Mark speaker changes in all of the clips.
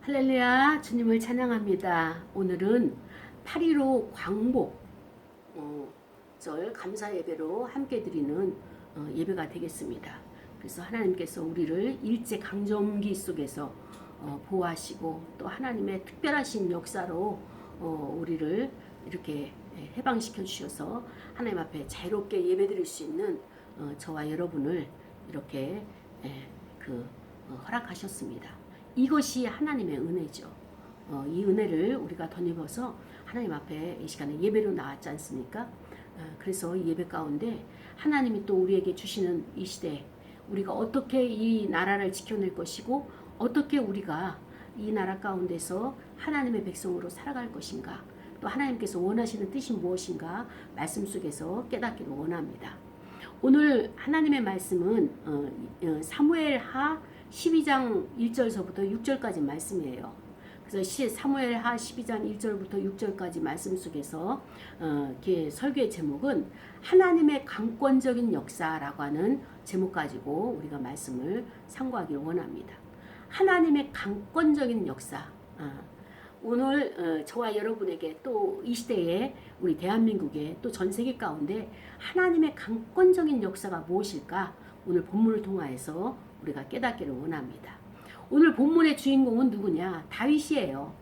Speaker 1: 할렐루야, 주님을 찬양합니다. 오늘은 8.15 광복 절 감사 예배로 함께 드리는 예배가 되겠습니다. 그래서 하나님께서 우리를 일제 강점기 속에서 보호하시고 또 하나님의 특별하신 역사로 우리를 이렇게 해방시켜 주셔서 하나님 앞에 자유롭게 예배 드릴 수 있는 저와 여러분을 이렇게 허락하셨습니다. 이것이 하나님의 은혜죠. 이 은혜를 우리가 덧입어서 하나님 앞에 이 시간에 예배로 나왔지 않습니까? 그래서 이 예배 가운데 하나님이 또 우리에게 주시는 이 시대, 우리가 어떻게 이 나라를 지켜낼 것이고 어떻게 우리가 이 나라 가운데서 하나님의 백성으로 살아갈 것인가, 또 하나님께서 원하시는 뜻이 무엇인가 말씀 속에서 깨닫기를 원합니다. 오늘 하나님의 말씀은 사무엘하 12장 1절서부터 6절까지 말씀이에요. 그래서 사무엘하 12장 1절부터 6절까지 말씀 속에서 설교의 제목은 하나님의 강권적인 역사라고 하는 제목 가지고 우리가 말씀을 상고하기를 원합니다. 하나님의 강권적인 역사. 오늘 저와 여러분에게 또 이 시대에 우리 대한민국에 또 전 세계 가운데 하나님의 강권적인 역사가 무엇일까? 오늘 본문을 통하여서 우리가 깨닫기를 원합니다. 오늘 본문의 주인공은 누구냐? 다윗이에요.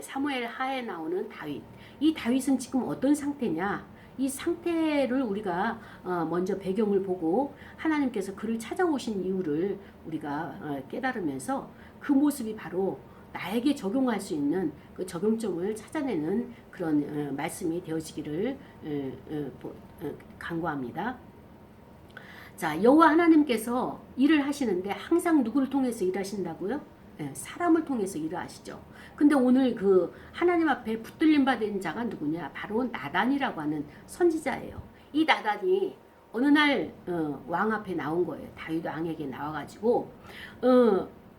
Speaker 1: 사무엘 하에 나오는 다윗. 이 다윗은 지금 어떤 상태냐? 이 상태를 우리가 먼저 배경을 보고 하나님께서 그를 찾아오신 이유를 우리가 깨달으면서 그 모습이 바로 나에게 적용할 수 있는 그 적용점을 찾아내는 그런 말씀이 되어지기를 간구합니다. 자, 여호와 하나님께서 일을 하시는데 항상 누구를 통해서 일하신다고요? 사람을 통해서 일을 하시죠. 근데 오늘 그 하나님 앞에 붙들림 받은 자가 누구냐? 바로 나단이라고 하는 선지자예요. 이 나단이 어느 날 왕 앞에 나온 거예요. 다윗 왕에게 나와가지고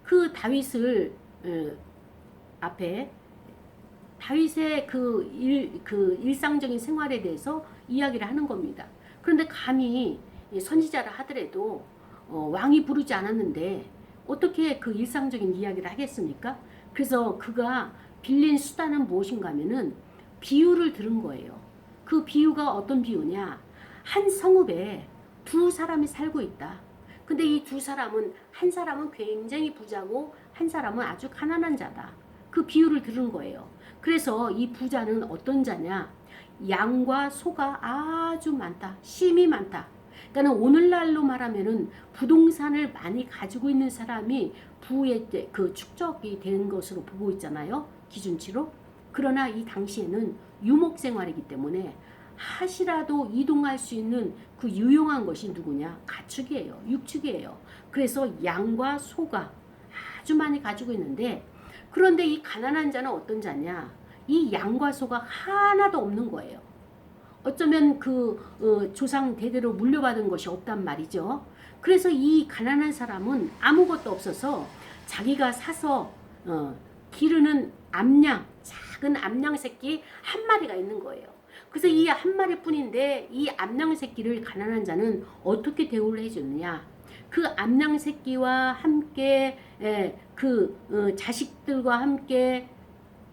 Speaker 1: 그 다윗을 앞에 다윗의 그 일상적인 생활에 대해서 이야기를 하는 겁니다. 그런데 감히 선지자를 하더라도 왕이 부르지 않았는데 어떻게 그 일상적인 이야기를 하겠습니까? 그래서 그가 빌린 수단은 무엇인가 하면은 비유를 들은 거예요. 그 비유가 어떤 비유냐? 한 성읍에 두 사람이 살고 있다. 근데 이 두 사람은, 한 사람은 굉장히 부자고 한 사람은 아주 가난한 자다. 그 비유를 들은 거예요. 그래서 이 부자는 어떤 자냐? 양과 소가 아주 많다. 심이 많다. 그러니까 오늘날로 말하면은 부동산을 많이 가지고 있는 사람이 부의 그 축적이 되는 것으로 보고 있잖아요. 기준치로. 그러나 이 당시에는 유목 생활이기 때문에 하시라도 이동할 수 있는 그 유용한 것이 누구냐? 가축이에요. 육축이에요. 그래서 양과 소가 아주 많이 가지고 있는데, 그런데 이 가난한 자는 어떤 자냐? 이 양과 소가 하나도 없는 거예요. 어쩌면 조상 대대로 물려받은 것이 없단 말이죠. 그래서 이 가난한 사람은 아무것도 없어서 자기가 사서 기르는 암양, 작은 암양 새끼 한 마리가 있는 거예요. 그래서 이 한 마리뿐인데 이 암양 새끼를 가난한 자는 어떻게 대우를 해주느냐? 그 암양 새끼와 함께 자식들과 함께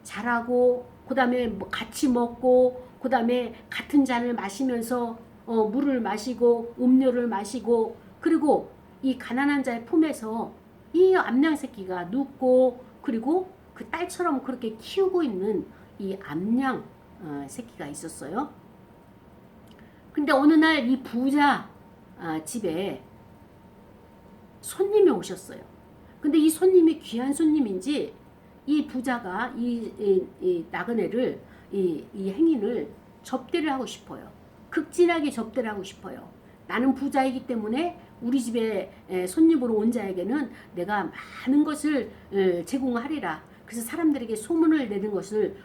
Speaker 1: 자라고, 그 다음에 같이 먹고, 그 다음에 같은 잔을 마시면서 물을 마시고 음료를 마시고, 그리고 이 가난한 자의 품에서 이 암양 새끼가 눕고, 그리고 그 딸처럼 그렇게 키우고 있는 이 암양 새끼가 있었어요. 근데 어느 날 이 부자 집에 손님이 오셨어요. 근데 이 손님이 귀한 손님인지 이 부자가 이 나그네를 이 행인을 접대를 하고 싶어요. 극진하게 접대를 하고 싶어요. 나는 부자이기 때문에 우리 집에 손님으로 온 자에게는 내가 많은 것을 제공하리라. 그래서 사람들에게 소문을 내는 것을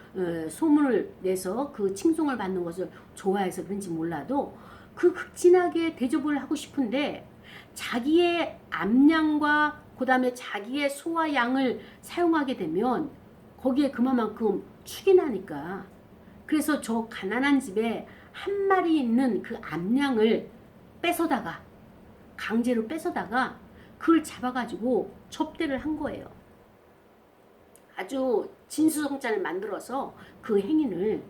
Speaker 1: 소문을 내서 그 칭송을 받는 것을 좋아해서 그런지 몰라도 그 극진하게 대접을 하고 싶은데 자기의 암양과 그 다음에 자기의 소와 양을 사용하게 되면 거기에 그만큼 축이 나니까, 그래서 저 가난한 집에 한 마리 있는 그 암양을 강제로 뺏어다가 그걸 잡아가지고 접대를 한 거예요. 아주 진수성찬을 만들어서 그 행인을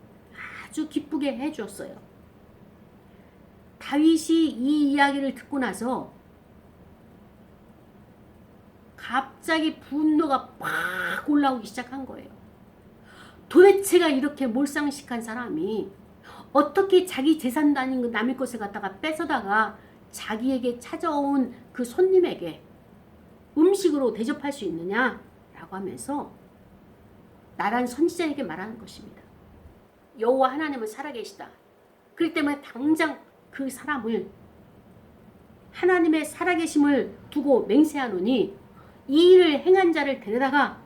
Speaker 1: 아주 기쁘게 해주었어요. 다윗이 이 이야기를 듣고 나서 갑자기 분노가 팍 올라오기 시작한 거예요. 도대체가 이렇게 몰상식한 사람이 어떻게 자기 재산도 아닌 남의 것을 갖다가 뺏어다가 자기에게 찾아온 그 손님에게 음식으로 대접할 수 있느냐라고 하면서 나란 선지자에게 말하는 것입니다. 여호와 하나님은 살아계시다. 그렇기 때문에 당장 그 사람을 하나님의 살아계심을 두고 맹세하노니 이 일을 행한 자를 데려다가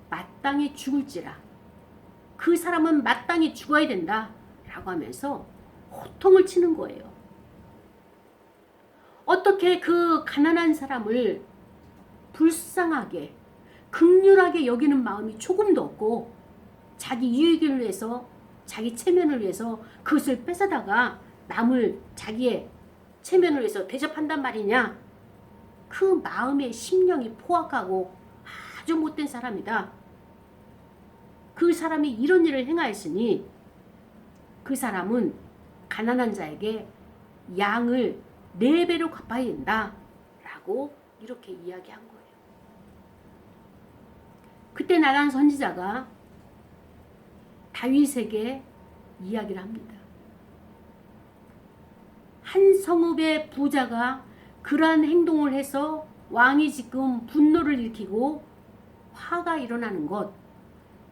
Speaker 1: 마땅히 죽을지라. 그 사람은 마땅히 죽어야 된다 라고 하면서 호통을 치는 거예요. 어떻게 그 가난한 사람을 불쌍하게 긍휼하게 여기는 마음이 조금도 없고 자기 이익을 위해서 자기 체면을 위해서 그것을 뺏어다가 남을 자기의 체면을 위해서 대접한단 말이냐. 그 마음의 심령이 포악하고 아주 못된 사람이다. 그 사람이 이런 일을 행하였으니 그 사람은 가난한 자에게 양을 4배로 갚아야 된다 라고 이렇게 이야기한 거예요. 그때 나단 선지자가 다윗에게 이야기를 합니다. 한 성읍의 부자가 그러한 행동을 해서 왕이 지금 분노를 일으키고 화가 일어나는 것,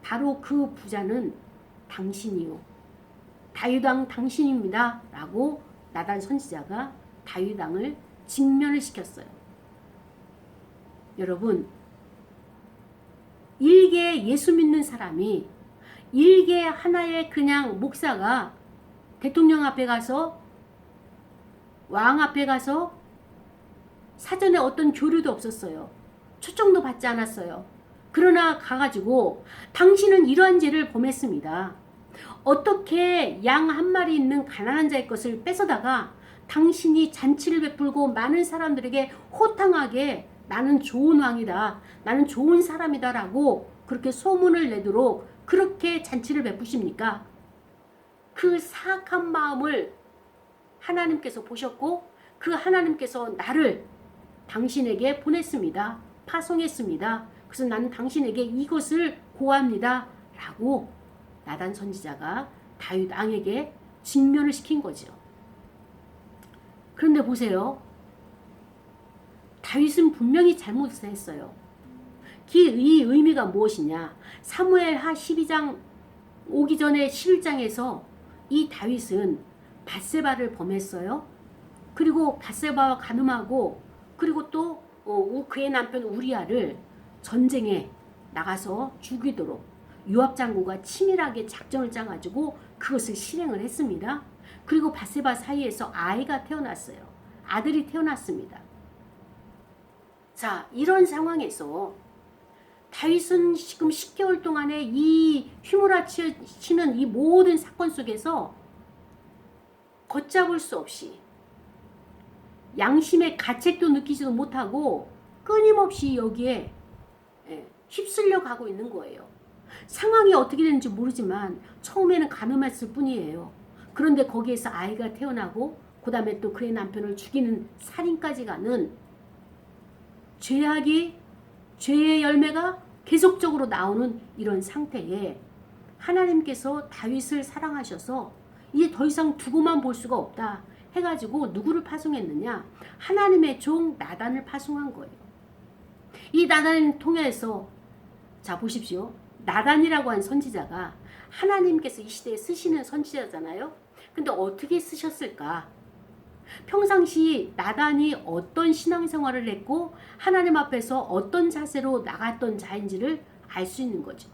Speaker 1: 바로 그 부자는 당신이요 다윗 왕 당신입니다 라고 나단 선지자가 다윗 왕을 직면을 시켰어요. 여러분, 일개 예수 믿는 사람이, 일개 하나의 그냥 목사가 대통령 앞에 가서, 왕 앞에 가서 사전에 어떤 교류도 없었어요. 초청도 받지 않았어요. 그러나 가가지고 당신은 이러한 죄를 범했습니다. 어떻게 양 한 마리 있는 가난한 자의 것을 뺏어다가 당신이 잔치를 베풀고 많은 사람들에게 호탕하게 나는 좋은 왕이다, 나는 좋은 사람이다 라고 그렇게 소문을 내도록 그렇게 잔치를 베푸십니까? 그 사악한 마음을 하나님께서 보셨고 그 하나님께서 나를 당신에게 보냈습니다. 파송했습니다. 그래서 나는 당신에게 이것을 고합니다 라고 나단 선지자가 다윗 왕에게 직면을 시킨 거죠. 그런데 보세요. 다윗은 분명히 잘못을 했어요. 이 의미가 무엇이냐. 사무엘하 12장 오기 전에 11장에서 이 다윗은 밧세바를 범했어요. 그리고 밧세바와 간음하고 그리고 또 그의 남편 우리아를 전쟁에 나가서 죽이도록 요압 장군과 치밀하게 작전을 짜가지고 그것을 실행을 했습니다. 그리고 밧세바 사이에서 아이가 태어났어요. 아들이 태어났습니다. 자, 이런 상황에서 다윗은 지금 10개월 동안에 이 휘몰아치는 이 모든 사건 속에서 걷잡을 수 없이 양심의 가책도 느끼지도 못하고 끊임없이 여기에 휩쓸려 가고 있는 거예요. 상황이 어떻게 되는지 모르지만 처음에는 가늠했을 뿐이에요. 그런데 거기에서 아이가 태어나고 그 다음에 또 그의 남편을 죽이는 살인까지 가는 죄의 열매가 계속적으로 나오는 이런 상태에 하나님께서 다윗을 사랑하셔서 이제 더 이상 두고만 볼 수가 없다 해가지고 누구를 파송했느냐? 하나님의 종 나단을 파송한 거예요. 이 나단을 통해서 자 보십시오. 나단이라고 한 선지자가 하나님께서 이 시대에 쓰시는 선지자잖아요. 근데 어떻게 쓰셨을까? 평상시 나단이 어떤 신앙생활을 했고 하나님 앞에서 어떤 자세로 나갔던 자인지를 알 수 있는 거죠.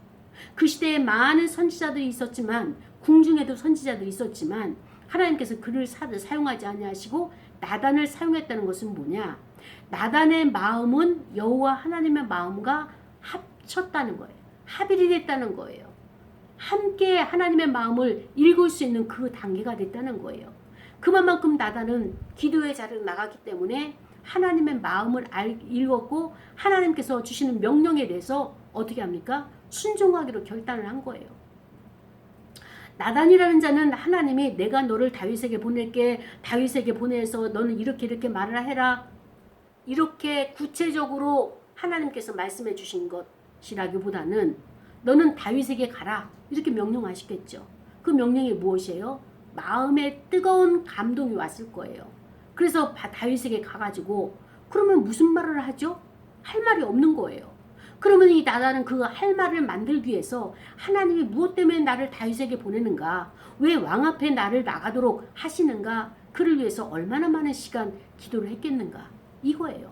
Speaker 1: 그 시대에 많은 선지자들이 있었지만 궁중에도 선지자들이 있었지만 하나님께서 그를 사용하지 아니하시고 나단을 사용했다는 것은 뭐냐? 나단의 마음은 여호와 하나님의 마음과 합쳤다는 거예요. 합일이 됐다는 거예요. 함께 하나님의 마음을 읽을 수 있는 그 단계가 됐다는 거예요. 그만큼 나단은 기도의 자리로 나갔기 때문에 하나님의 마음을 읽었고 하나님께서 주시는 명령에 대해서 어떻게 합니까? 순종하기로 결단을 한 거예요. 나단이라는 자는 하나님이 내가 너를 다윗에게 보낼게, 다윗에게 보내서 너는 이렇게 말을 해라, 이렇게 구체적으로 하나님께서 말씀해 주신 것이라기보다는 너는 다윗에게 가라 이렇게 명령하시겠죠. 그 명령이 무엇이에요? 마음에 뜨거운 감동이 왔을 거예요. 그래서 다윗에게 가가지고 그러면 무슨 말을 하죠? 할 말이 없는 거예요. 그러면 이 나단은 그 할 말을 만들기 위해서 하나님이 무엇 때문에 나를 다윗에게 보내는가? 왜 왕 앞에 나를 나가도록 하시는가? 그를 위해서 얼마나 많은 시간 기도를 했겠는가? 이거예요.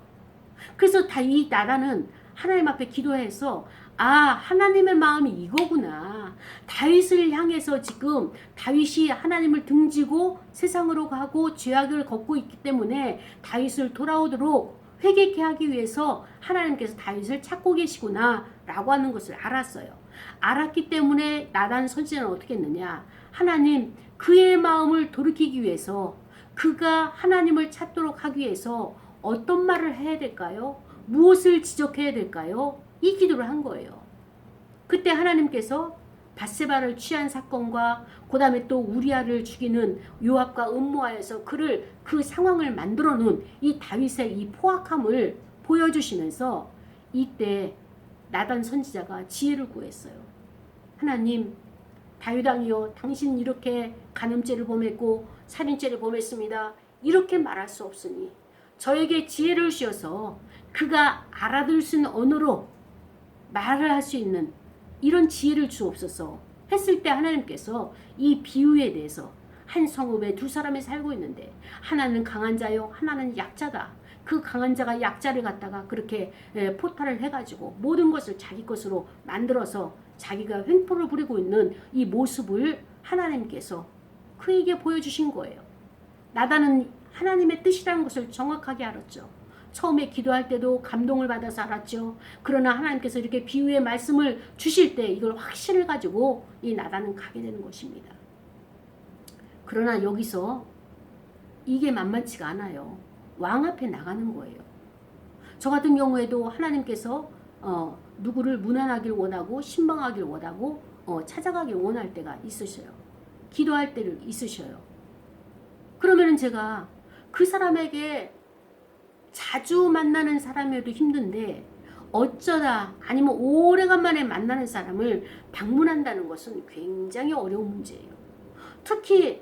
Speaker 1: 그래서 이 나단은 하나님 앞에 기도해서 하나님의 마음이 이거구나. 다윗을 향해서 지금 다윗이 하나님을 등지고 세상으로 가고 죄악을 걷고 있기 때문에 다윗을 돌아오도록 회개케 하기 위해서 하나님께서 다윗을 찾고 계시구나 라고 하는 것을 알았어요. 알았기 때문에 나단 선지자는 어떻게 했느냐. 하나님 그의 마음을 돌이키기 위해서 그가 하나님을 찾도록 하기 위해서 어떤 말을 해야 될까요? 무엇을 지적해야 될까요? 이 기도를 한 거예요. 그때 하나님께서 밧세바를 취한 사건과 그 다음에 또 우리아를 죽이는 요압과 음모하여서 그 상황을 만들어 놓은 이 다윗의 이 포악함을 보여주시면서 이때 나단 선지자가 지혜를 구했어요. 하나님, 다윗 왕이여, 당신 이렇게 간음죄를 범했고 살인죄를 범했습니다. 이렇게 말할 수 없으니 저에게 지혜를 주셔서 그가 알아들 수 있는 언어로 말을 할 수 있는 이런 지혜를 주옵소서 했을 때 하나님께서 이 비유에 대해서 한 성읍에 두 사람이 살고 있는데 하나는 강한 자요 하나는 약자다. 그 강한 자가 약자를 갖다가 그렇게 포탈을 해가지고 모든 것을 자기 것으로 만들어서 자기가 횡포를 부리고 있는 이 모습을 하나님께서 그에게 보여주신 거예요. 나단은 하나님의 뜻이라는 것을 정확하게 알았죠. 처음에 기도할 때도 감동을 받아서 알았죠. 그러나 하나님께서 이렇게 비유의 말씀을 주실 때 이걸 확신을 가지고 이 나단은 가게 되는 것입니다. 그러나 여기서 이게 만만치가 않아요. 왕 앞에 나가는 거예요. 저 같은 경우에도 하나님께서 누구를 문안하길 원하고 신방하길 원하고 찾아가길 원할 때가 있으셔요. 기도할 때를 있으셔요. 그러면은 제가 그 사람에게 자주 만나는 사람이어도 힘든데 어쩌다 아니면 오래간만에 만나는 사람을 방문한다는 것은 굉장히 어려운 문제예요. 특히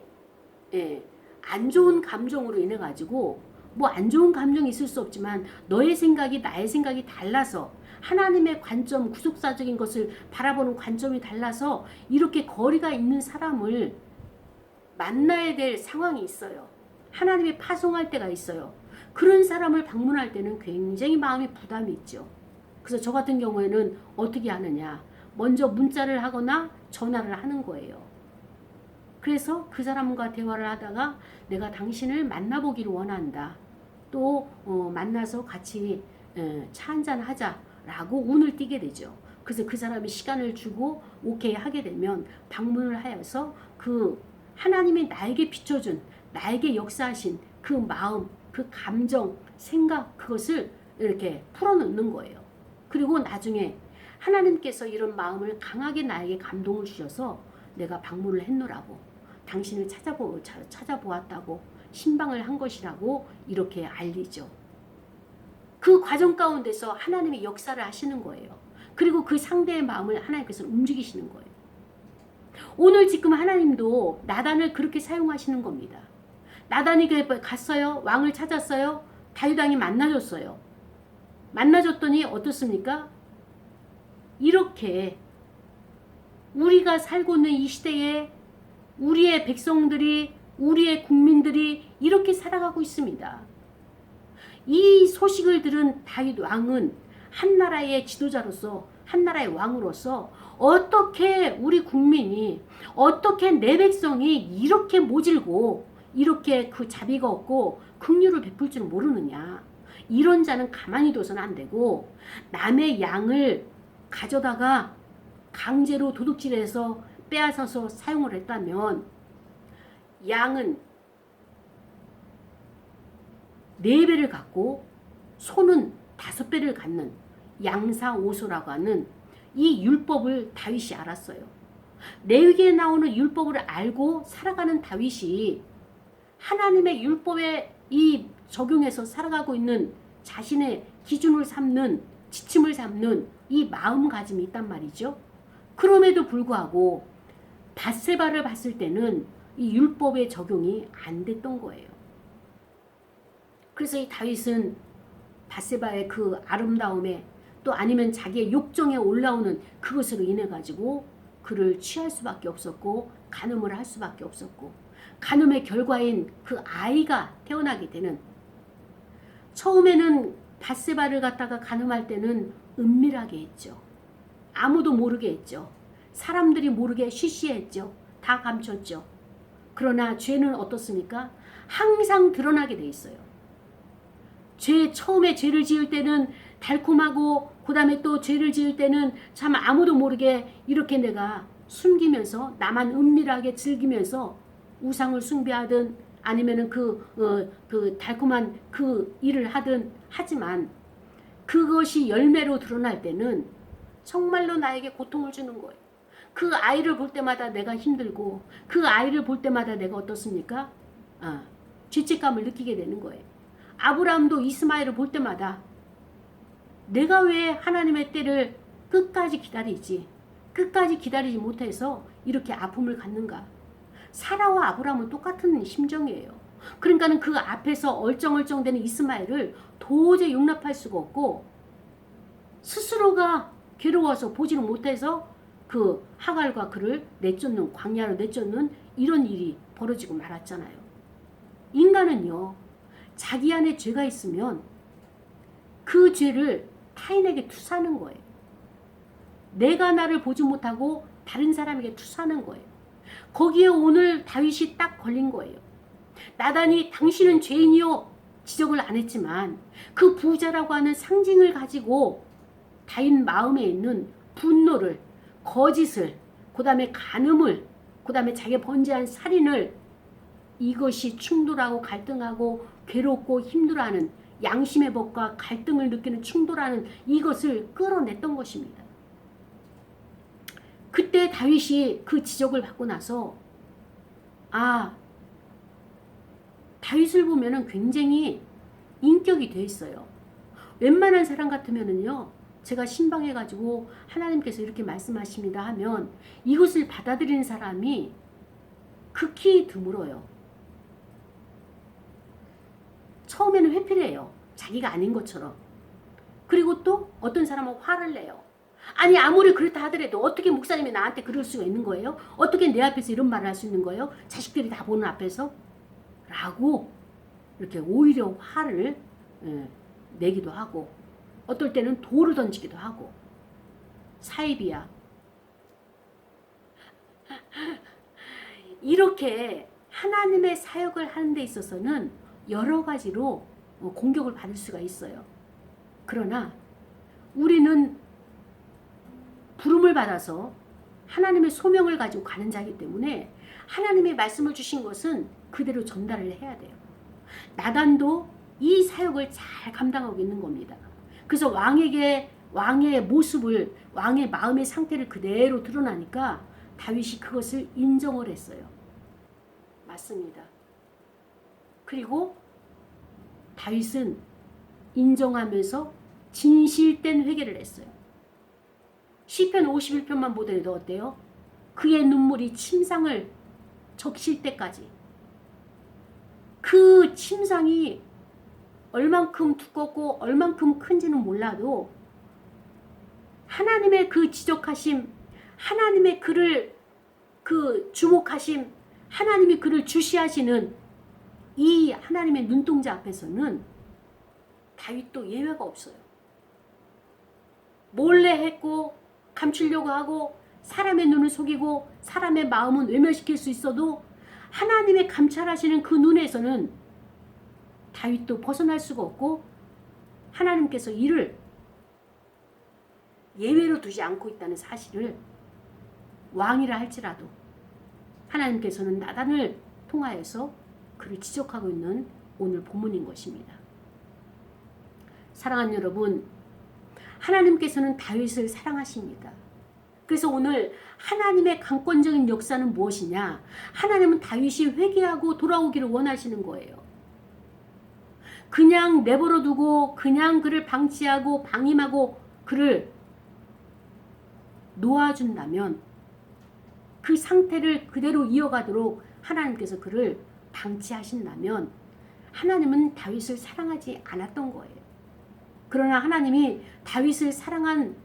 Speaker 1: 안 좋은 감정으로 인해 가지고 뭐 안 좋은 감정이 있을 수 없지만 너의 생각이 나의 생각이 달라서 하나님의 관점, 구속사적인 것을 바라보는 관점이 달라서 이렇게 거리가 있는 사람을 만나야 될 상황이 있어요. 하나님이 파송할 때가 있어요. 그런 사람을 방문할 때는 굉장히 마음이 부담이 있죠. 그래서 저 같은 경우에는 어떻게 하느냐. 먼저 문자를 하거나 전화를 하는 거예요. 그래서 그 사람과 대화를 하다가 내가 당신을 만나보기를 원한다. 또 만나서 같이 차 한잔 하자라고 운을 띄게 되죠. 그래서 그 사람이 시간을 주고 오케이 하게 되면 방문을 하여서 그 하나님이 나에게 비춰준 나에게 역사하신 그 마음, 그 감정, 생각 그것을 이렇게 풀어놓는 거예요. 그리고 나중에 하나님께서 이런 마음을 강하게 나에게 감동을 주셔서 내가 방문을 했노라고 당신을 찾아보았다고 신방을 한 것이라고 이렇게 알리죠. 그 과정 가운데서 하나님이 역사를 하시는 거예요. 그리고 그 상대의 마음을 하나님께서 움직이시는 거예요. 오늘 지금 하나님도 나단을 그렇게 사용하시는 겁니다. 나단이 갔어요. 왕을 찾았어요. 다윗 왕이 만나줬어요. 만나줬더니 어떻습니까? 이렇게 우리가 살고 있는 이 시대에 우리의 백성들이 우리의 국민들이 이렇게 살아가고 있습니다. 이 소식을 들은 다윗 왕은 한 나라의 지도자로서 한 나라의 왕으로서 어떻게 우리 국민이 어떻게 내 백성이 이렇게 모질고 이렇게 그 자비가 없고 긍휼을 베풀 줄 모르느냐. 이런 자는 가만히 둬서는 안 되고 남의 양을 가져다가 강제로 도둑질해서 빼앗아서 사용을 했다면 양은 4배를 갖고 소는 5배를 갖는 양사오소라고 하는 이 율법을 다윗이 알았어요. 레위기에 나오는 율법을 알고 살아가는 다윗이 하나님의 율법에 이 적용해서 살아가고 있는 자신의 기준을 삼는, 지침을 삼는 이 마음가짐이 있단 말이죠. 그럼에도 불구하고 밧세바를 봤을 때는 이 율법의 적용이 안 됐던 거예요. 그래서 이 다윗은 밧세바의 그 아름다움에 또 아니면 자기의 욕정에 올라오는 그것으로 인해 가지고 그를 취할 수밖에 없었고 간음을 할 수밖에 없었고 간음의 결과인 그 아이가 태어나게 되는, 처음에는 밧세바를 갖다가 간음할 때는 은밀하게 했죠. 아무도 모르게 했죠. 사람들이 모르게 쉬쉬했죠. 다 감췄죠. 그러나 죄는 어떻습니까? 항상 드러나게 돼 있어요. 처음에 죄를 지을 때는 달콤하고 그 다음에 또 죄를 지을 때는 참 아무도 모르게 이렇게 내가 숨기면서 나만 은밀하게 즐기면서 우상을 숭배하든 아니면은 그 달콤한 그 일을 하든 하지만 그것이 열매로 드러날 때는 정말로 나에게 고통을 주는 거예요. 그 아이를 볼 때마다 내가 힘들고 그 아이를 볼 때마다 내가 어떻습니까? 죄책감을 느끼게 되는 거예요. 아브라함도 이스마엘을 볼 때마다 내가 왜 하나님의 때를 끝까지 기다리지 못해서 이렇게 아픔을 갖는가. 사라와 아브라함은 똑같은 심정이에요. 그러니까는 그 앞에서 얼쩡얼쩡대는 이스마엘을 도저히 용납할 수가 없고 스스로가 괴로워서 보지를 못해서 그 하갈과 그를 내쫓는, 광야로 내쫓는 이런 일이 벌어지고 말았잖아요. 인간은요, 자기 안에 죄가 있으면 그 죄를 타인에게 투사하는 거예요. 내가 나를 보지 못하고 다른 사람에게 투사하는 거예요. 거기에 오늘 다윗이 딱 걸린 거예요. 나단이 당신은 죄인이요 지적을 안 했지만 그 부자라고 하는 상징을 가지고 다윗 마음에 있는 분노를, 거짓을, 그 다음에 간음을, 그 다음에 자기 번제한 살인을, 이것이 충돌하고 갈등하고 괴롭고 힘들어하는 양심의 법과 갈등을 느끼는 충돌하는 이것을 끌어냈던 것입니다. 그때 다윗이 그 지적을 받고 나서 다윗을 보면은 굉장히 인격이 돼 있어요. 웬만한 사람 같으면은요, 제가 신방해가지고 하나님께서 이렇게 말씀하십니다 하면 이것을 받아들이는 사람이 극히 드물어요. 처음에는 회피해요. 자기가 아닌 것처럼. 그리고 또 어떤 사람은 화를 내요. 아니 아무리 그렇다 하더라도 어떻게 목사님이 나한테 그럴 수가 있는 거예요? 어떻게 내 앞에서 이런 말을 할 수 있는 거예요? 자식들이 다 보는 앞에서? 라고 이렇게 오히려 화를 내기도 하고 어떨 때는 돌을 던지기도 하고. 사이비야. 이렇게 하나님의 사역을 하는 데 있어서는 여러 가지로 공격을 받을 수가 있어요. 그러나 우리는 부름을 받아서 하나님의 소명을 가지고 가는 자이기 때문에 하나님의 말씀을 주신 것은 그대로 전달을 해야 돼요. 나단도 이 사역을 잘 감당하고 있는 겁니다. 그래서 왕의 모습을, 왕의 마음의 상태를 그대로 드러나니까 다윗이 그것을 인정을 했어요. 맞습니다. 그리고 다윗은 인정하면서 진실된 회개를 했어요. 시편 51편만 보더라도 어때요? 그의 눈물이 침상을 적실 때까지. 그 침상이 얼만큼 두껍고 얼만큼 큰지는 몰라도 하나님의 그 지적하심, 하나님의 그를 주목하심, 하나님이 그를 주시하시는 이 하나님의 눈동자 앞에서는 다윗도 예외가 없어요. 몰래 했고 감추려고 하고 사람의 눈을 속이고 사람의 마음은 외면시킬 수 있어도 하나님의 감찰하시는 그 눈에서는 다윗도 벗어날 수가 없고 하나님께서 이를 예외로 두지 않고 있다는 사실을 왕이라 할지라도 하나님께서는 나단을 통하여서 그를 지적하고 있는 오늘 본문인 것입니다. 사랑하는 여러분, 하나님께서는 다윗을 사랑하십니다. 그래서 오늘 하나님의 강권적인 역사는 무엇이냐? 하나님은 다윗이 회개하고 돌아오기를 원하시는 거예요. 그냥 내버려 두고 그냥 그를 방치하고 방임하고 그를 놓아준다면 그 상태를 그대로 이어가도록 하나님께서 그를 방치하신다면 하나님은 다윗을 사랑하지 않았던 거예요. 그러나 하나님이 다윗을 사랑한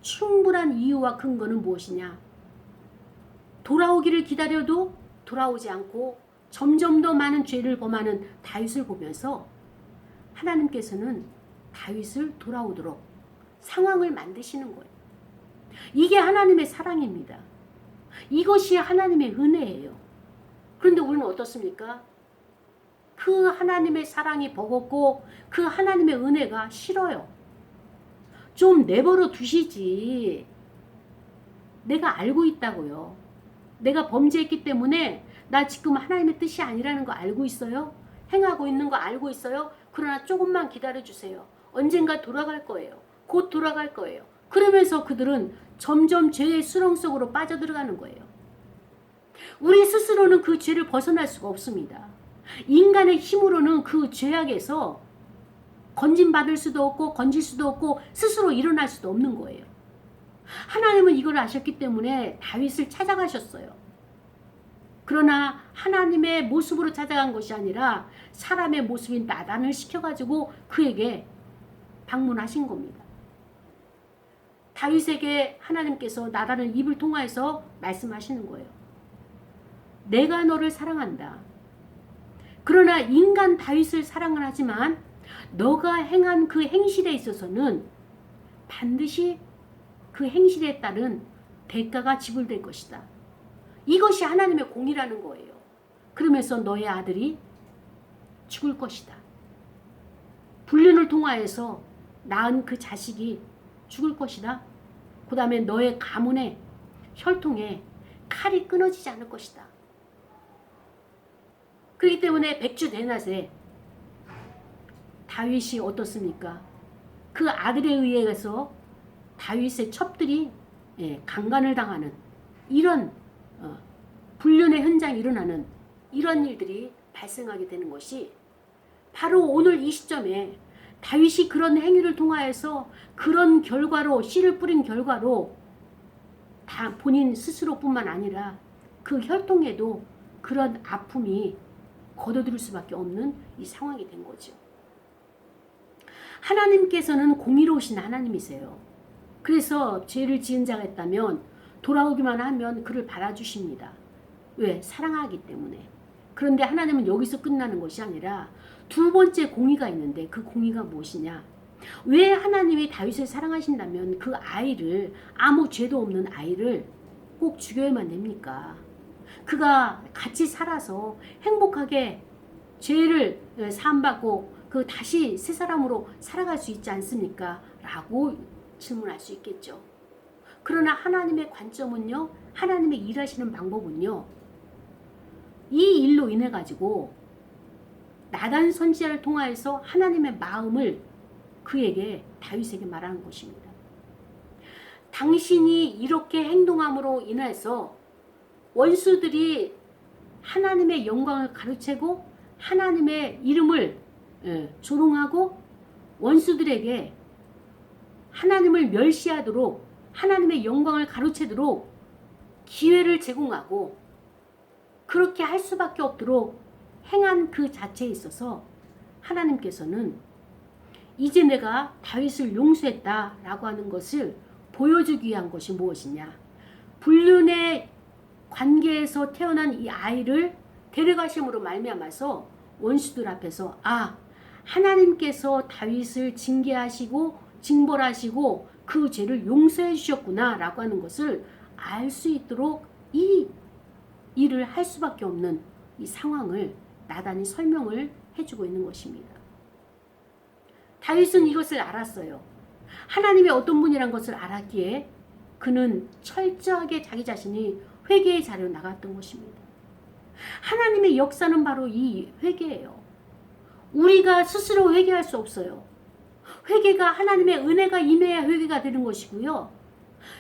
Speaker 1: 충분한 이유와 근거는 무엇이냐? 돌아오기를 기다려도 돌아오지 않고 점점 더 많은 죄를 범하는 다윗을 보면서 하나님께서는 다윗을 돌아오도록 상황을 만드시는 거예요. 이게 하나님의 사랑입니다. 이것이 하나님의 은혜예요. 그런데 우리는 어떻습니까? 그 하나님의 사랑이 버겁고 그 하나님의 은혜가 싫어요. 좀 내버려 두시지. 내가 알고 있다고요. 내가 범죄했기 때문에 나 지금 하나님의 뜻이 아니라는 거 알고 있어요? 행하고 있는 거 알고 있어요? 그러나 조금만 기다려주세요. 언젠가 돌아갈 거예요. 곧 돌아갈 거예요. 그러면서 그들은 점점 죄의 수렁 속으로 빠져들어가는 거예요. 우리 스스로는 그 죄를 벗어날 수가 없습니다. 인간의 힘으로는 그 죄악에서 건진받을 수도 없고 건질 수도 없고 스스로 일어날 수도 없는 거예요. 하나님은 이걸 아셨기 때문에 다윗을 찾아가셨어요. 그러나 하나님의 모습으로 찾아간 것이 아니라 사람의 모습인 나단을 시켜가지고 그에게 방문하신 겁니다. 다윗에게 하나님께서 나단을 입을 통하여서 말씀하시는 거예요. 내가 너를 사랑한다. 그러나 인간 다윗을 사랑을 하지만 너가 행한 그 행실에 있어서는 반드시 그 행실에 따른 대가가 지불될 것이다. 이것이 하나님의 공이라는 거예요. 그러면서 너의 아들이 죽을 것이다. 불륜을 통하여서 낳은 그 자식이 죽을 것이다. 그 다음에 너의 가문의 혈통에 칼이 끊어지지 않을 것이다. 그렇기 때문에 백주대낮에 다윗이 어떻습니까? 그 아들에 의해서 다윗의 첩들이 강간을 당하는 이런 불륜의 현장이 일어나는 이런 일들이 발생하게 되는 것이 바로 오늘 이 시점에 다윗이 그런 행위를 통하여서 그런 결과로 씨를 뿌린 결과로 다 본인 스스로뿐만 아니라 그 혈통에도 그런 아픔이 거둬들일 수밖에 없는 이 상황이 된 거죠. 하나님께서는 공의로우신 하나님이세요. 그래서 죄를 지은 자가 있다면 돌아오기만 하면 그를 받아주십니다. 왜? 사랑하기 때문에. 그런데 하나님은 여기서 끝나는 것이 아니라 두 번째 공의가 있는데 그 공의가 무엇이냐? 왜 하나님이 다윗을 사랑하신다면 그 아이를, 아무 죄도 없는 아이를 꼭 죽여야만 됩니까? 그가 같이 살아서 행복하게 죄를 사함받고 그 다시 새 사람으로 살아갈 수 있지 않습니까? 라고 질문할 수 있겠죠. 그러나 하나님의 관점은요, 하나님의 일하시는 방법은요, 이 일로 인해 가지고 나단 선지자를 통하여서 하나님의 마음을 그에게, 다윗에게 말하는 것입니다. 당신이 이렇게 행동함으로 인해서 원수들이 하나님의 영광을 가로채고 하나님의 이름을 조롱하고 원수들에게 하나님을 멸시하도록 하나님의 영광을 가로채도록 기회를 제공하고 그렇게 할 수밖에 없도록 행한 그 자체에 있어서 하나님께서는 이제 내가 다윗을 용서했다라고 하는 것을 보여주기 위한 것이 무엇이냐? 불륜의 관계에서 태어난 이 아이를 데려가심으로 말미암아서 원수들 앞에서 하나님께서 다윗을 징계하시고 징벌하시고 그 죄를 용서해 주셨구나 라고 하는 것을 알 수 있도록 이 일을 할 수밖에 없는 이 상황을 나단이 설명을 해주고 있는 것입니다. 다윗은 이것을 알았어요. 하나님이 어떤 분이란 것을 알았기에 그는 철저하게 자기 자신이 회개의 자리로 나갔던 것입니다. 하나님의 역사는 바로 이 회개예요. 우리가 스스로 회개할 수 없어요. 회개가 하나님의 은혜가 임해야 회개가 되는 것이고요.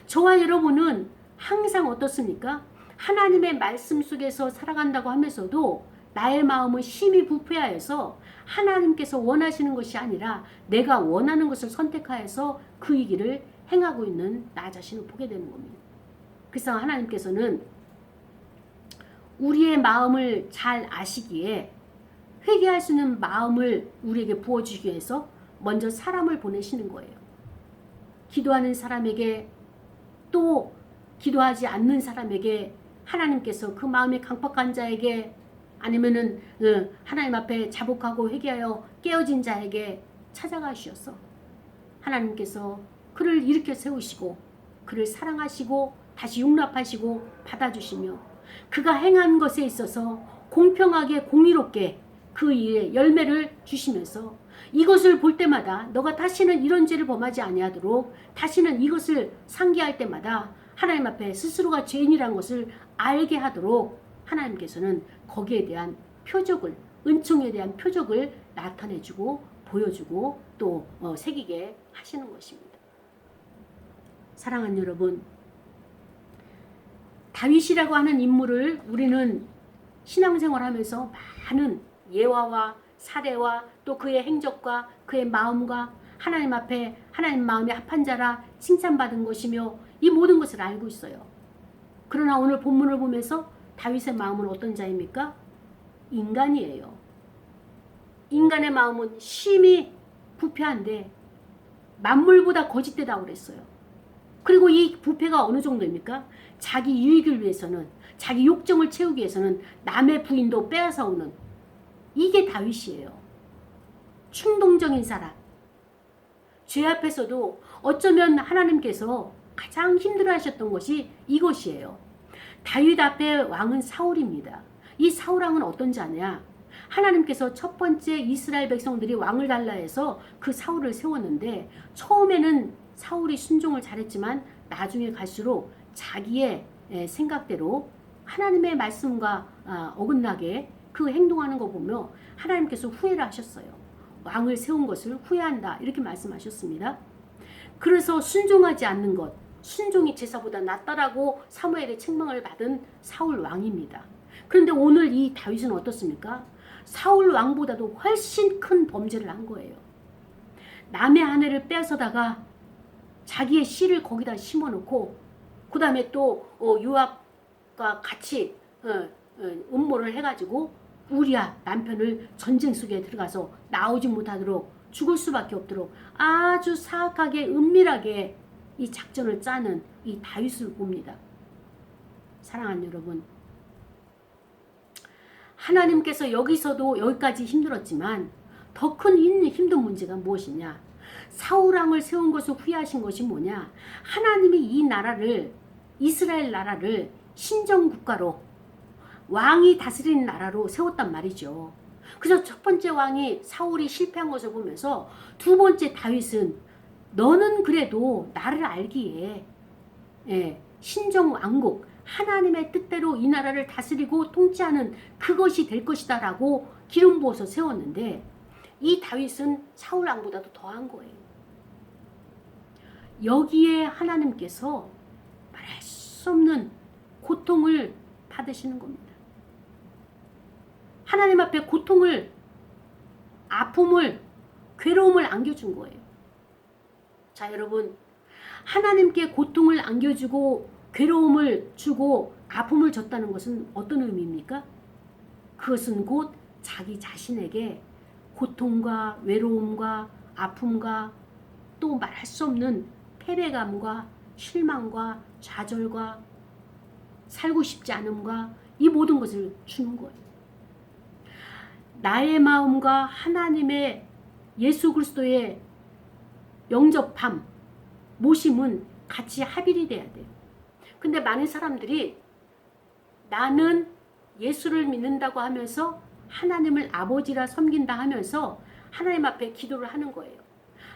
Speaker 1: 저와 여러분은 항상 어떻습니까? 하나님의 말씀 속에서 살아간다고 하면서도 나의 마음은 심히 부패하여서 하나님께서 원하시는 것이 아니라 내가 원하는 것을 선택하여서 그 길을 행하고 있는 나 자신을 보게 되는 겁니다. 그래서 하나님께서는 우리의 마음을 잘 아시기에 회개할 수 있는 마음을 우리에게 부어주기 위해서 먼저 사람을 보내시는 거예요. 기도하는 사람에게 또 기도하지 않는 사람에게 하나님께서 그 마음이 강팍한 자에게 아니면은 하나님 앞에 자복하고 회개하여 깨어진 자에게 찾아가시어서 하나님께서 그를 일으켜 세우시고 그를 사랑하시고 다시 용납하시고 받아주시며 그가 행한 것에 있어서 공평하게 공의롭게 그 일에 열매를 주시면서 이것을 볼 때마다 너가 다시는 이런 죄를 범하지 아니하도록 다시는 이것을 상기할 때마다 하나님 앞에 스스로가 죄인이라는 것을 알게 하도록 하나님께서는 거기에 대한 표적을 은총에 대한 표적을 나타내주고 보여주고 또 새기게 하시는 것입니다. 사랑하는 여러분, 다윗이라고 하는 인물을 우리는 신앙생활하면서 많은 예화와 사례와 또 그의 행적과 그의 마음과 하나님 앞에 하나님 마음에 합한 자라 칭찬받은 것이며 이 모든 것을 알고 있어요. 그러나 오늘 본문을 보면서 다윗의 마음은 어떤 자입니까? 인간이에요. 인간의 마음은 심히 부패한데 만물보다 거짓되다고 그랬어요. 그리고 이 부패가 어느 정도입니까? 자기 유익을 위해서는 자기 욕정을 채우기 위해서는 남의 부인도 빼앗아오는 이게 다윗이에요. 충동적인 사람. 죄 앞에서도 어쩌면 하나님께서 가장 힘들어하셨던 것이 이것이에요. 다윗 앞에 왕은 사울입니다. 이 사울 왕은 어떤 자냐? 하나님께서 첫 번째 이스라엘 백성들이 왕을 달라 해서 그 사울을 세웠는데 처음에는 사울이 순종을 잘했지만 나중에 갈수록 자기의 생각대로 하나님의 말씀과 어긋나게 그 행동하는 거 보며 하나님께서 후회를 하셨어요. 왕을 세운 것을 후회한다 이렇게 말씀하셨습니다. 그래서 순종하지 않는 것, 순종이 제사보다 낫다라고 사무엘의 책망을 받은 사울 왕입니다. 그런데 오늘 이 다윗은 어떻습니까? 사울 왕보다도 훨씬 큰 범죄를 한 거예요. 남의 아내를 뺏어다가 자기의 씨를 거기다 심어놓고 그 다음에 또 요압과 같이 음모를 해가지고 우리야 남편을 전쟁 속에 들어가서 나오지 못하도록 죽을 수밖에 없도록 아주 사악하게 은밀하게 이 작전을 짜는 이 다윗을 봅니다. 사랑하는 여러분, 하나님께서 여기서도 여기까지 힘들었지만 더 큰 힘든 문제가 무엇이냐? 사울왕을 세운 것을 후회하신 것이 뭐냐? 하나님이 이 나라를 이스라엘 나라를 신정국가로 왕이 다스리는 나라로 세웠단 말이죠. 그래서 첫 번째 왕이 사울이 실패한 것을 보면서 두 번째 다윗은 너는 그래도 나를 알기에 신정왕국 하나님의 뜻대로 이 나라를 다스리고 통치하는 그것이 될 것이다 라고 기름 부어서 세웠는데 이 다윗은 사울 왕보다도 더한 거예요. 여기에 하나님께서 말할 수 없는 고통을 받으시는 겁니다. 하나님 앞에 고통을, 아픔을, 괴로움을 안겨준 거예요. 자, 여러분, 하나님께 고통을 안겨주고 괴로움을 주고 아픔을 줬다는 것은 어떤 의미입니까? 그것은 곧 자기 자신에게 고통과 외로움과 아픔과 또 말할 수 없는 패배감과 실망과 좌절과 살고 싶지 않음과 이 모든 것을 주는 거예요. 나의 마음과 하나님의 예수 그리스도의 영접함, 모심은 같이 합일이 돼야 돼요. 근데 많은 사람들이 나는 예수를 믿는다고 하면서 하나님을 아버지라 섬긴다 하면서 하나님 앞에 기도를 하는 거예요.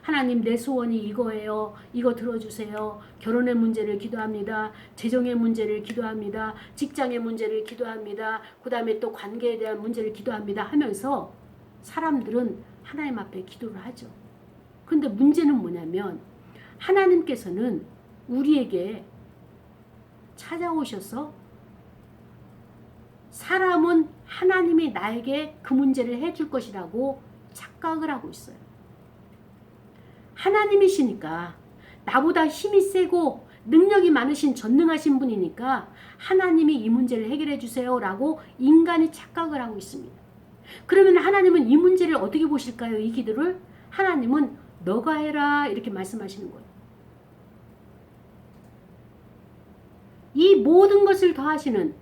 Speaker 1: 하나님, 내 소원이 이거예요. 이거 들어주세요. 결혼의 문제를 기도합니다. 재정의 문제를 기도합니다. 직장의 문제를 기도합니다. 그 다음에 또 관계에 대한 문제를 기도합니다 하면서 사람들은 하나님 앞에 기도를 하죠. 근데 문제는 뭐냐면 하나님께서는 우리에게 찾아오셔서 사람은 하나님이 나에게 그 문제를 해줄 것이라고 착각을 하고 있어요. 하나님이시니까, 나보다 힘이 세고 능력이 많으신 전능하신 분이니까 하나님이 이 문제를 해결해 주세요 라고 인간이 착각을 하고 있습니다. 그러면 하나님은 이 문제를 어떻게 보실까요? 이 기도를 하나님은 너가 해라 이렇게 말씀하시는 거예요. 이 모든 것을 더하시는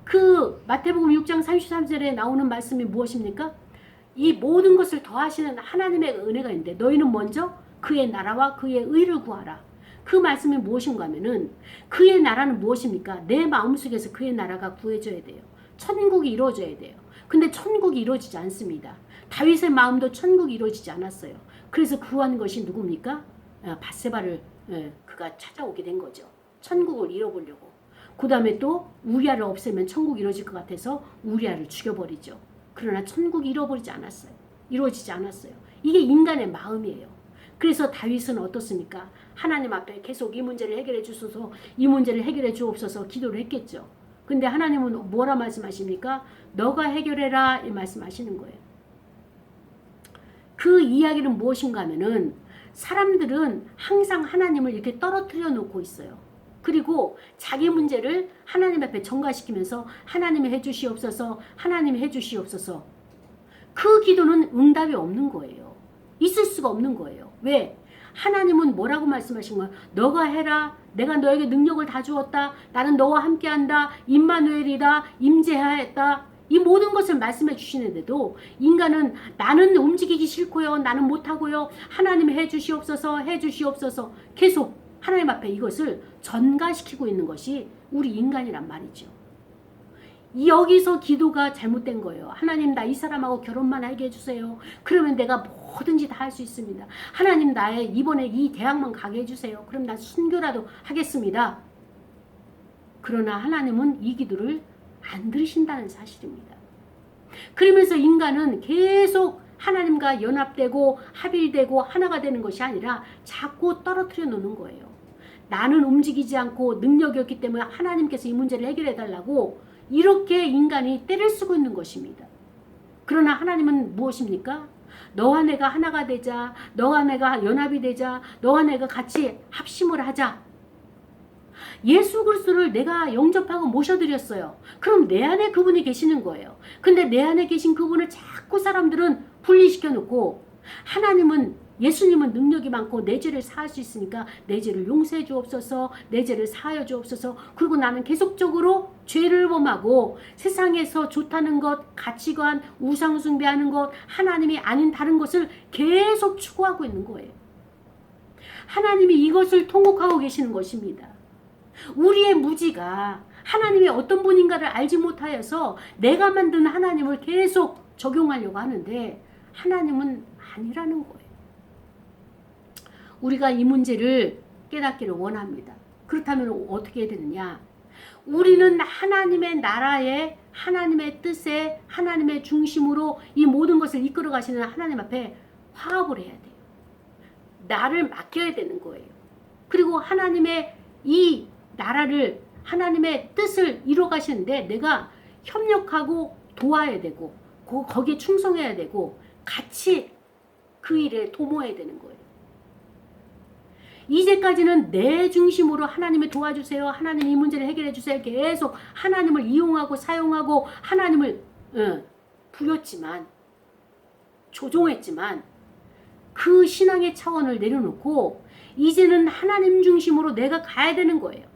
Speaker 1: 그 마태복음 6장 33절에 나오는 말씀이 무엇입니까? 이 모든 것을 더하시는 하나님의 은혜가 있는데 너희는 먼저 그의 나라와 그의 의를 구하라. 그 말씀이 무엇인가 하면은 그의 나라는 무엇입니까? 내 마음속에서 그의 나라가 구해져야 돼요. 천국이 이루어져야 돼요. 근데 천국이 이루어지지 않습니다. 다윗의 마음도 천국이 이루어지지 않았어요. 그래서 구한 것이 누굽니까? 밧세바를 그가 찾아오게 된 거죠. 천국을 잃어보려고. 그 다음에 또 우리아를 없애면 천국이 이루어질 것 같아서 우리아를 죽여버리죠. 그러나 천국이 잃어버리지 않았어요. 이루어지지 않았어요. 이게 인간의 마음이에요. 그래서 다윗은 어떻습니까? 하나님 앞에 계속 이 문제를 해결해 주소서, 이 문제를 해결해 주옵소서 기도를 했겠죠. 근데 하나님은 뭐라 말씀하십니까? 너가 해결해라 이 말씀하시는 거예요. 그 이야기는 무엇인가 하면은 사람들은 항상 하나님을 이렇게 떨어뜨려 놓고 있어요. 그리고 자기 문제를 하나님 앞에 전가시키면서 하나님이 해주시옵소서, 하나님이 해주시옵소서. 그 기도는 응답이 없는 거예요. 있을 수가 없는 거예요. 왜? 하나님은 뭐라고 말씀하신 거예요? 너가 해라. 내가 너에게 능력을 다 주었다. 나는 너와 함께한다. 임마누엘이다. 임재하였다. 이 모든 것을 말씀해 주시는데도 인간은 나는 움직이기 싫고요. 나는 못하고요. 하나님이 해주시옵소서, 해주시옵소서. 계속 하나님 앞에 이것을 전가시키고 있는 것이 우리 인간이란 말이죠. 여기서 기도가 잘못된 거예요. 하나님 나 이 사람하고 결혼만 하게 해주세요. 그러면 내가 뭐든지 다 할 수 있습니다. 하나님 나의 이번에 이 대학만 가게 해주세요. 그럼 나 순교라도 하겠습니다. 그러나 하나님은 이 기도를 안 들으신다는 사실입니다. 그러면서 인간은 계속 하나님과 연합되고 합일되고 하나가 되는 것이 아니라 자꾸 떨어뜨려 놓는 거예요. 나는 움직이지 않고 능력이 없기 때문에 하나님께서 이 문제를 해결해 달라고 이렇게 인간이 때를 쓰고 있는 것입니다. 그러나 하나님은 무엇입니까? 너와 내가 하나가 되자, 너와 내가 연합이 되자, 너와 내가 같이 합심을 하자. 예수 그리스도를 내가 영접하고 모셔드렸어요. 그럼 내 안에 그분이 계시는 거예요. 근데 내 안에 계신 그분을 자꾸 사람들은 분리시켜 놓고 하나님은 예수님은 능력이 많고 내 죄를 사할 수 있으니까 내 죄를 용서해 주옵소서, 내 죄를 사하여 주옵소서. 그리고 나는 계속적으로 죄를 범하고 세상에서 좋다는 것, 가치관, 우상 숭배하는 것, 하나님이 아닌 다른 것을 계속 추구하고 있는 거예요. 하나님이 이것을 통곡하고 계시는 것입니다. 우리의 무지가 하나님이 어떤 분인가를 알지 못하여서 내가 만든 하나님을 계속 적용하려고 하는데 하나님은 아니라는 거예요. 우리가 이 문제를 깨닫기를 원합니다. 그렇다면 어떻게 해야 되느냐? 우리는 하나님의 나라에, 하나님의 뜻에, 하나님의 중심으로 이 모든 것을 이끌어 가시는 하나님 앞에 화합을 해야 돼요. 나를 맡겨야 되는 거예요. 그리고 하나님의 이 나라를, 하나님의 뜻을 이루어 가시는데 내가 협력하고 도와야 되고 거기에 충성해야 되고 같이 그 일에 도모해야 되는 거예요. 이제까지는 내 중심으로 하나님이 도와주세요. 하나님 이 문제를 해결해 주세요. 계속 하나님을 이용하고 사용하고 하나님을 부렸지만 조종했지만 그 신앙의 차원을 내려놓고 이제는 하나님 중심으로 내가 가야 되는 거예요.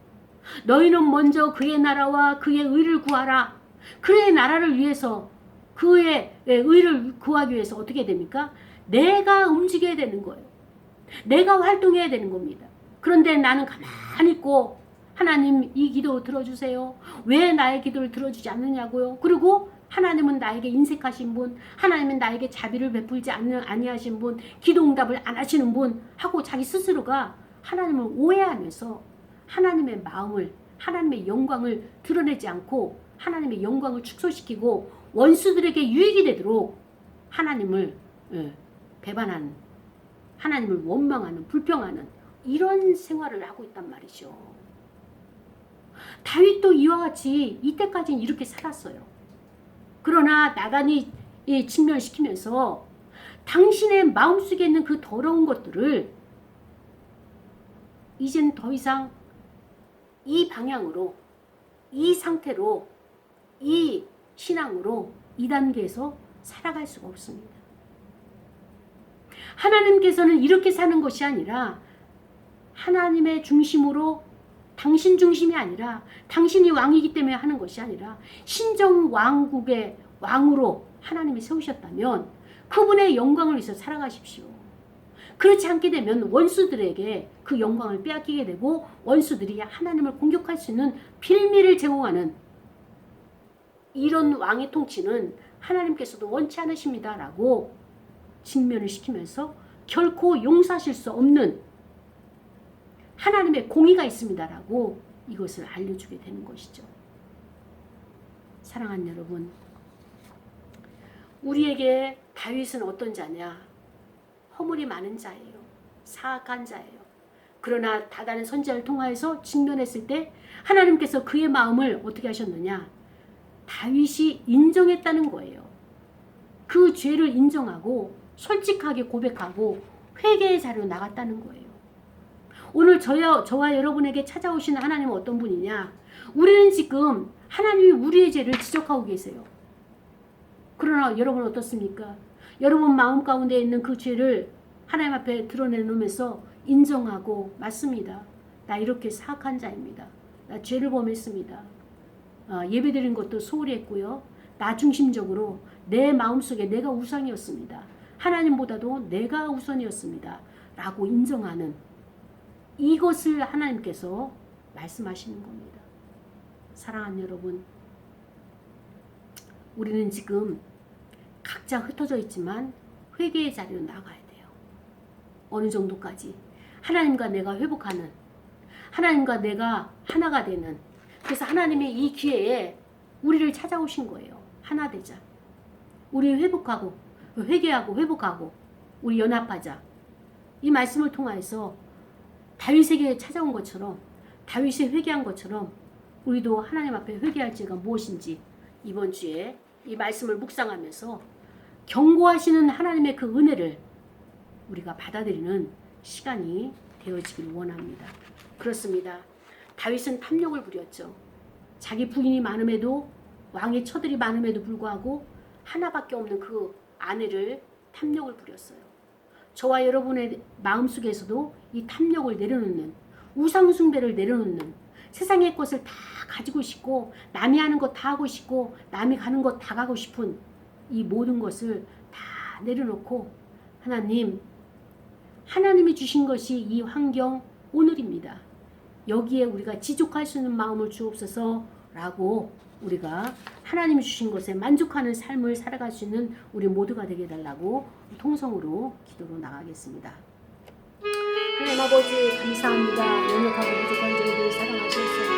Speaker 1: 너희는 먼저 그의 나라와 그의 의를 구하라. 그의 나라를 위해서 그의 의를 구하기 위해서 어떻게 됩니까? 내가 움직여야 되는 거예요. 내가 활동해야 되는 겁니다. 그런데 나는 가만히 있고 하나님 이 기도 들어주세요. 왜 나의 기도를 들어주지 않느냐고요. 그리고 하나님은 나에게 인색하신 분, 하나님은 나에게 자비를 베풀지 아니하신 분, 기도 응답을 안 하시는 분 하고 자기 스스로가 하나님을 오해하면서 하나님의 마음을, 하나님의 영광을 드러내지 않고 하나님의 영광을 축소시키고 원수들에게 유익이 되도록 하나님을 배반한 하나님을 원망하는, 불평하는 이런 생활을 하고 있단 말이죠. 다윗도 이와 같이 이때까지는 이렇게 살았어요. 그러나 나단이 직면시키면서 당신의 마음속에 있는 그 더러운 것들을 이젠 더 이상 이 방향으로, 이 상태로, 이 신앙으로 이 단계에서 살아갈 수가 없습니다. 하나님께서는 이렇게 사는 것이 아니라 하나님의 중심으로, 당신 중심이 아니라, 당신이 왕이기 때문에 하는 것이 아니라 신정 왕국의 왕으로 하나님이 세우셨다면 그분의 영광을 위해서 살아가십시오. 그렇지 않게 되면 원수들에게 그 영광을 빼앗기게 되고 원수들이 하나님을 공격할 수 있는 빌미를 제공하는 이런 왕의 통치는 하나님께서도 원치 않으십니다라고 직면을 시키면서 결코 용서하실 수 없는 하나님의 공의가 있습니다라고 이것을 알려주게 되는 것이죠. 사랑하는 여러분, 우리에게 다윗은 어떤 자냐? 허물이 많은 자예요. 사악한 자예요. 그러나 다다른 선지자를 통하여서 직면했을 때 하나님께서 그의 마음을 어떻게 하셨느냐? 다윗이 인정했다는 거예요. 그 죄를 인정하고 솔직하게 고백하고 회개의 자리로 나갔다는 거예요. 오늘 저와 여러분에게 찾아오시는 하나님은 어떤 분이냐? 우리는 지금 하나님이 우리의 죄를 지적하고 계세요. 그러나 여러분은 어떻습니까? 여러분 마음 가운데 있는 그 죄를 하나님 앞에 드러내놓으면서 인정하고, 맞습니다. 나 이렇게 사악한 자입니다. 나 죄를 범했습니다. 예배드린 것도 소홀히 했고요. 나 중심적으로 내 마음속에 내가 우상이었습니다. 하나님보다도 내가 우선이었습니다. 라고 인정하는, 이것을 하나님께서 말씀하시는 겁니다. 사랑하는 여러분, 우리는 지금 각자 흩어져 있지만 회개의 자리로 나가야 돼요. 어느 정도까지? 하나님과 내가 회복하는, 하나님과 내가 하나가 되는, 그래서 하나님이 이 기회에 우리를 찾아오신 거예요. 하나 되자. 우리 회복하고, 회개하고, 회복하고, 우리 연합하자. 이 말씀을 통해서 다윗에게 찾아온 것처럼, 다윗이 회개한 것처럼 우리도 하나님 앞에 회개할 죄가 무엇인지 이번 주에 이 말씀을 묵상하면서 경고하시는 하나님의 그 은혜를 우리가 받아들이는 시간이 되어지길 원합니다. 그렇습니다. 다윗은 탐욕을 부렸죠. 자기 부인이 많음에도, 왕의 처들이 많음에도 불구하고 하나밖에 없는 그 아내를 탐욕을 부렸어요. 저와 여러분의 마음속에서도 이 탐욕을 내려놓는, 우상숭배를 내려놓는, 세상의 것을 다 가지고 싶고 남이 하는 것 다 하고 싶고 남이 가는 것 다 가고 싶은 이 모든 것을 다 내려놓고, 하나님이 주신 것이 이 환경 오늘입니다. 여기에 우리가 지족할 수 있는 마음을 주옵소서라고 우리가 하나님이 주신 것에 만족하는 삶을 살아갈 수 있는 우리 모두가 되게 해달라고 통성으로 기도로 나가겠습니다. 하나님 아버지 감사합니다. 연약하고 부족한 저희들 사랑하셔서